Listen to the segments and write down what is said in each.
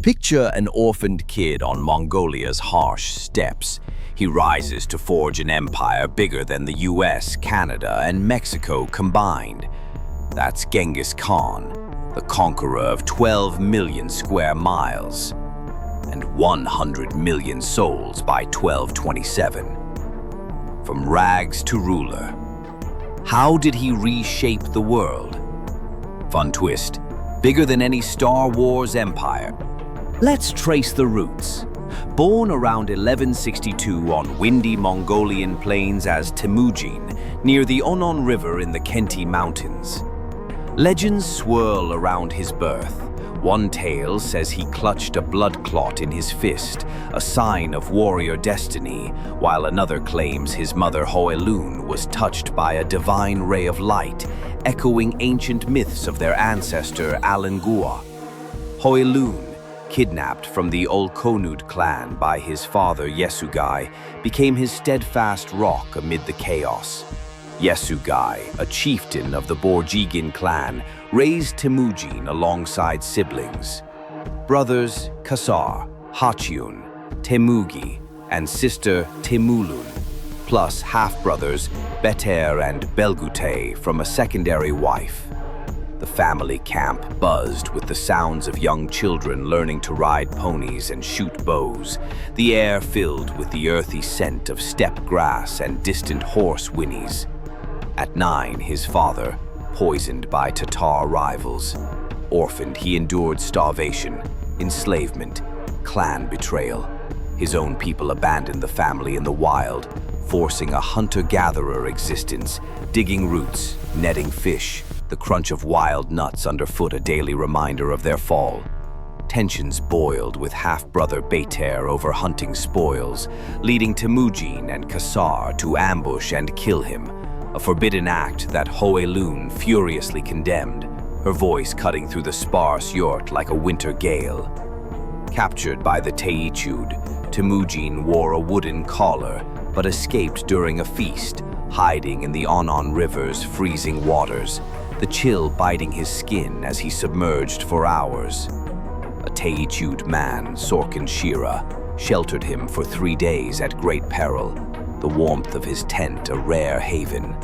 Picture an orphaned kid on Mongolia's harsh steppes. He rises to forge an empire bigger than the US, Canada, and Mexico combined. That's Genghis Khan, the conqueror of 12 million square miles and 100 million souls by 1227. From rags to ruler. How did he reshape the world? Fun twist, bigger than any Star Wars empire. Let's trace the roots. Born around 1162 on windy Mongolian plains as Temüjin, near the Onon River in the Khenti Mountains. Legends swirl around his birth. One tale says he clutched a blood clot in his fist, a sign of warrior destiny, while another claims his mother Hoelun was touched by a divine ray of light, echoing ancient myths of their ancestor Alangua. Hoelun, kidnapped from the Olkonud clan by his father Yesugai, became his steadfast rock amid the chaos. Yesugai, a chieftain of the Borjigin clan, raised Temüjin alongside siblings. Brothers Kasar, Hachiun, Temugi, and sister Temülün, plus half-brothers Beter and Belgute from a secondary wife. The family camp buzzed with the sounds of young children learning to ride ponies and shoot bows, the air filled with the earthy scent of steppe grass and distant horse whinnies. At 9, his father, poisoned by Tatar rivals. Orphaned, he endured starvation, enslavement, clan betrayal. His own people abandoned the family in the wild, forcing a hunter-gatherer existence, digging roots, netting fish, the crunch of wild nuts underfoot a daily reminder of their fall. Tensions boiled with half-brother Beter over hunting spoils, leading Temüjin and Kasar to ambush and kill him, a forbidden act that Hoelun furiously condemned, her voice cutting through the sparse yurt like a winter gale. Captured by the Temüjin, Temüjin wore a wooden collar, but escaped during a feast, hiding in the Onon River's freezing waters, the chill biting his skin as he submerged for hours. A Temüjin man, Sorkin Shira, sheltered him for 3 days at great peril, the warmth of his tent a rare haven.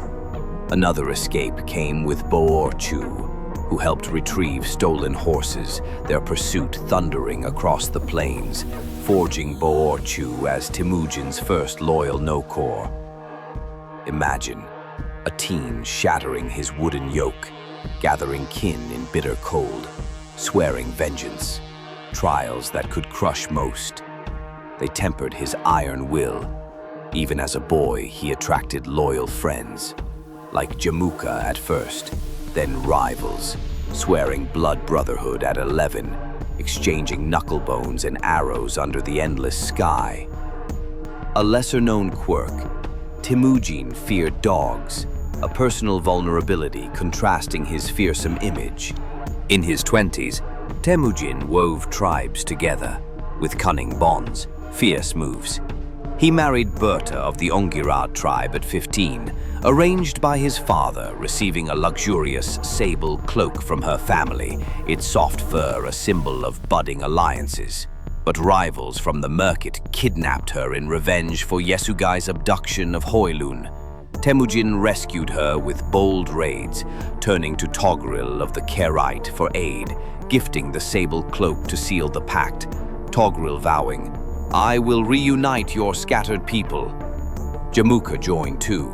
Another escape came with Boorchu, who helped retrieve stolen horses, their pursuit thundering across the plains, forging Boorchu as Temüjin's first loyal nokor. Imagine a teen shattering his wooden yoke, gathering kin in bitter cold, swearing vengeance, trials that could crush most. They tempered his iron will. Even as a boy, he attracted loyal friends, like Jamuka at first, then rivals, swearing blood brotherhood at 11, exchanging knuckle bones and arrows under the endless sky. A lesser-known quirk, Temüjin feared dogs, a personal vulnerability contrasting his fearsome image. In his 20s, Temüjin wove tribes together, with cunning bonds, fierce moves. He married Berta of the Ongirad tribe at 15, arranged by his father, receiving a luxurious sable cloak from her family, its soft fur a symbol of budding alliances. But rivals from the Merkit kidnapped her in revenge for Yesugai's abduction of Hoelun. Temüjin rescued her with bold raids, turning to Togril of the Kerite for aid, gifting the sable cloak to seal the pact, Togril vowing, "I will reunite your scattered people." Jamuka joined too,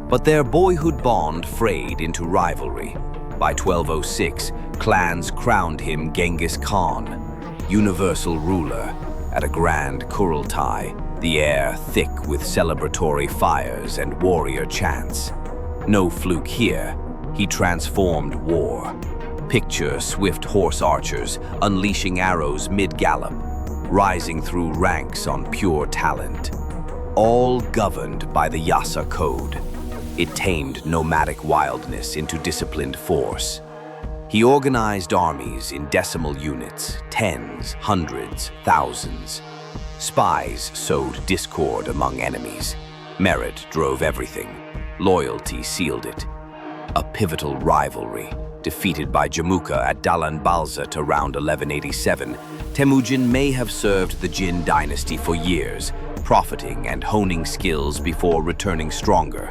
but their boyhood bond frayed into rivalry. By 1206, clans crowned him Genghis Khan, universal ruler, at a grand Kurultai, the air thick with celebratory fires and warrior chants. No fluke here, he transformed war. Picture swift horse archers unleashing arrows mid-gallop, rising through ranks on pure talent. All governed by the Yasa code. It tamed nomadic wildness into disciplined force. He organized armies in decimal units, tens, hundreds, thousands. Spies sowed discord among enemies. Merit drove everything. Loyalty sealed it. A pivotal rivalry, Defeated by Jamuka at Dalan Balzat around 1187, Temüjin may have served the Jin dynasty for years, profiting and honing skills before returning stronger.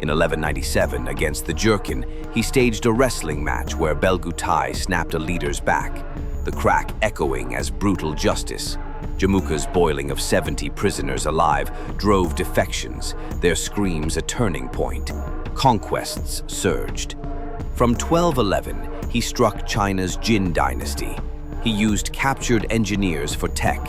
In 1197, against the Jurchen, he staged a wrestling match where Belgutai snapped a leader's back, the crack echoing as brutal justice. Jamuka's boiling of 70 prisoners alive drove defections, their screams a turning point. Conquests surged. From 1211, he struck China's Jin dynasty. He used captured engineers for tech.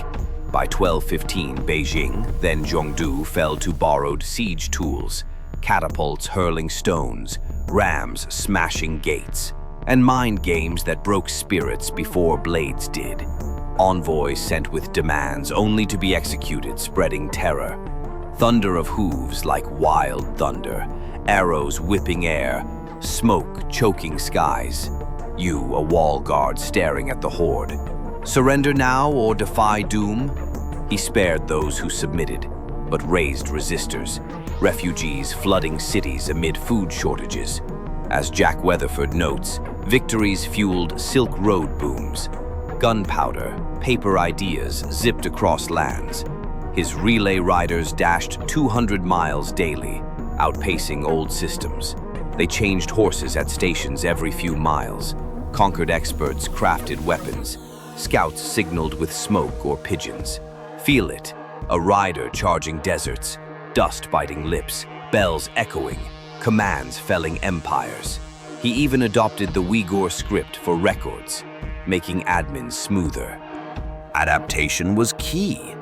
By 1215, Beijing, then Zhongdu, fell to borrowed siege tools, catapults hurling stones, rams smashing gates, and mind games that broke spirits before blades did. Envoys sent with demands only to be executed, spreading terror. Thunder of hooves like wild thunder, arrows whipping air, smoke choking skies. You, a wall guard staring at the horde. Surrender now or defy doom? He spared those who submitted, but raised resistors, refugees flooding cities amid food shortages. As Jack Weatherford notes, victories fueled Silk Road booms. Gunpowder, paper ideas zipped across lands. His relay riders dashed 200 miles daily, outpacing old systems. They changed horses at stations every few miles. Conquered experts crafted weapons. Scouts signaled with smoke or pigeons. Feel it, a rider charging deserts, dust biting lips, bells echoing, commands felling empires. He even adopted the Uyghur script for records, making admin smoother. Adaptation was key.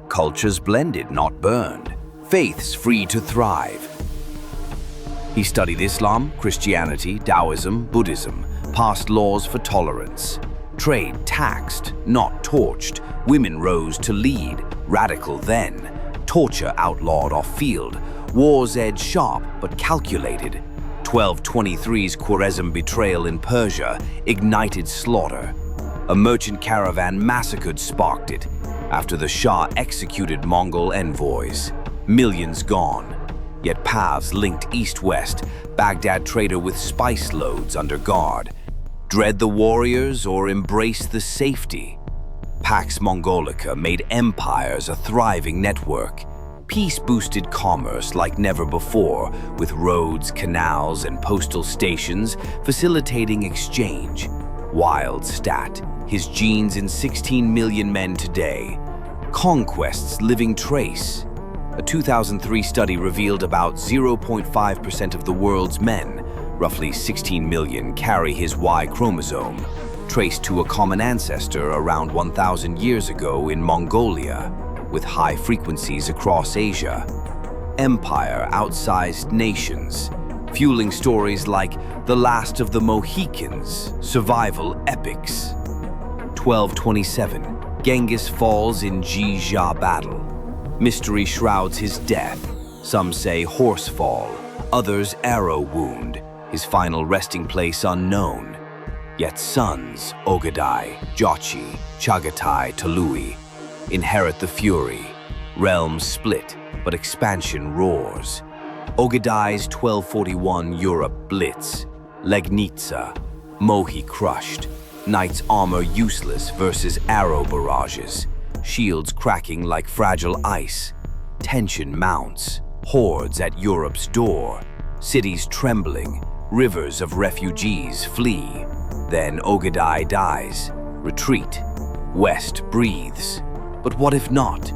Cultures blended, not burned. Faiths free to thrive. He studied Islam, Christianity, Taoism, Buddhism, passed laws for tolerance. Trade taxed, not torched. Women rose to lead, radical then. Torture outlawed off-field. War's edge sharp but calculated. 1223's Khwarezm betrayal in Persia ignited slaughter. A merchant caravan massacred sparked it, after the Shah executed Mongol envoys. Millions gone, yet paths linked east-west, Baghdad trader with spice loads under guard. Dread the warriors or embrace the safety? Pax Mongolica made empires a thriving network. Peace boosted commerce like never before, with roads, canals, and postal stations facilitating exchange. Wild stat, his genes in 16 million men today. Conquest's living trace. A 2003 study revealed about 0.5% of the world's men, roughly 16 million, carry his Y chromosome, traced to a common ancestor around 1,000 years ago in Mongolia, with high frequencies across Asia. Empire outsized nations, fueling stories like The Last of the Mohicans, survival epics. 1227, Genghis falls in Jijia battle. Mystery shrouds his death. Some say horse fall, others arrow wound, his final resting place unknown. Yet sons, Ogadai, Jochi, Chagatai, Tolui, inherit the fury. Realms split, but expansion roars. Ogadai's 1241 Europe blitz, Legnitsa, Mohi crushed, knights' armor useless versus arrow barrages, shields cracking like fragile ice. Tension mounts, hordes at Europe's door, cities trembling, rivers of refugees flee. Then Ogadai dies, retreat, West breathes. But what if not?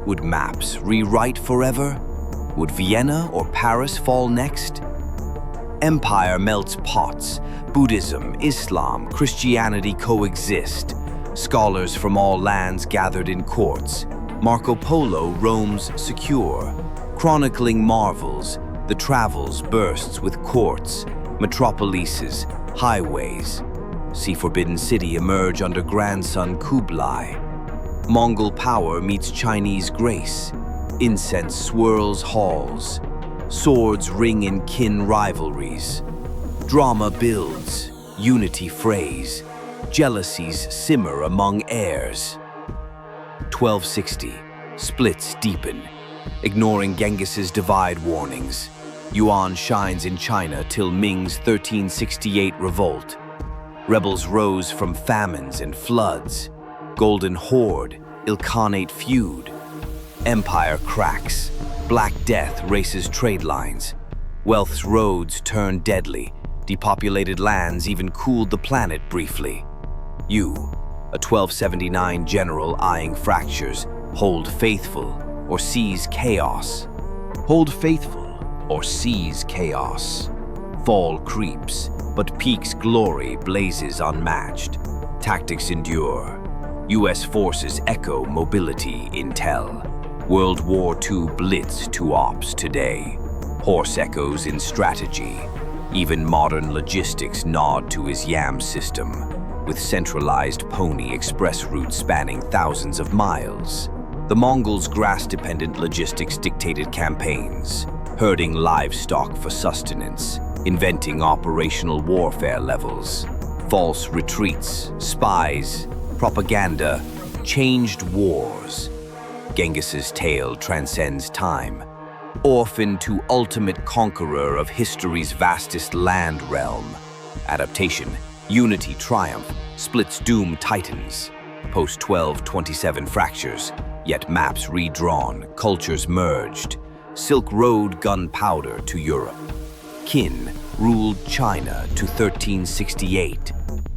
Would maps rewrite forever? Would Vienna or Paris fall next? Empire melts pots. Buddhism, Islam, Christianity coexist. Scholars from all lands gathered in courts. Marco Polo roams secure, chronicling marvels. The travels bursts with courts, metropolises, highways. See Forbidden City emerge under grandson Kublai. Mongol power meets Chinese grace. Incense swirls halls. Swords ring in kin rivalries. Drama builds, unity frays. Jealousies simmer among heirs. 1260, splits deepen. Ignoring Genghis's divide warnings. Yuan shines in China till Ming's 1368 revolt. Rebels rose from famines and floods. Golden Horde, Ilkhanate feud. Empire cracks. Black Death races trade lines. Wealth's roads turn deadly. Depopulated lands even cooled the planet briefly. You, a 1279 general eyeing fractures, hold faithful or seize chaos. Hold faithful or seize chaos. Fall creeps, but peak's glory blazes unmatched. Tactics endure. U.S. forces echo mobility intel. World War II blitz to ops today. Horse echoes in strategy. Even modern logistics nod to his YAM system, with centralized pony express routes spanning thousands of miles. The Mongols' grass-dependent logistics dictated campaigns, herding livestock for sustenance, inventing operational warfare levels. False retreats, spies, propaganda, changed wars. Genghis's tale transcends time. Orphaned to ultimate conqueror of history's vastest land realm. Adaptation, Unity Triumph, splits Doom Titans. Post-1227 fractures, yet maps redrawn, cultures merged. Silk Road gunpowder to Europe. Qin ruled China to 1368.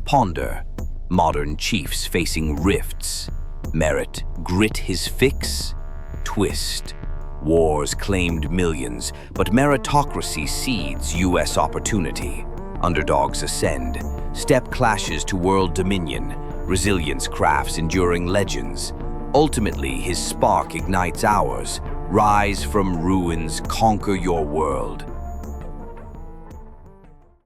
Ponder, modern chiefs facing rifts. Merit grit his fix? Twist. Wars claimed millions, but meritocracy seeds U.S. opportunity. Underdogs ascend. Step clashes to world dominion. Resilience crafts enduring legends. Ultimately, his spark ignites ours. Rise from ruins, conquer your world.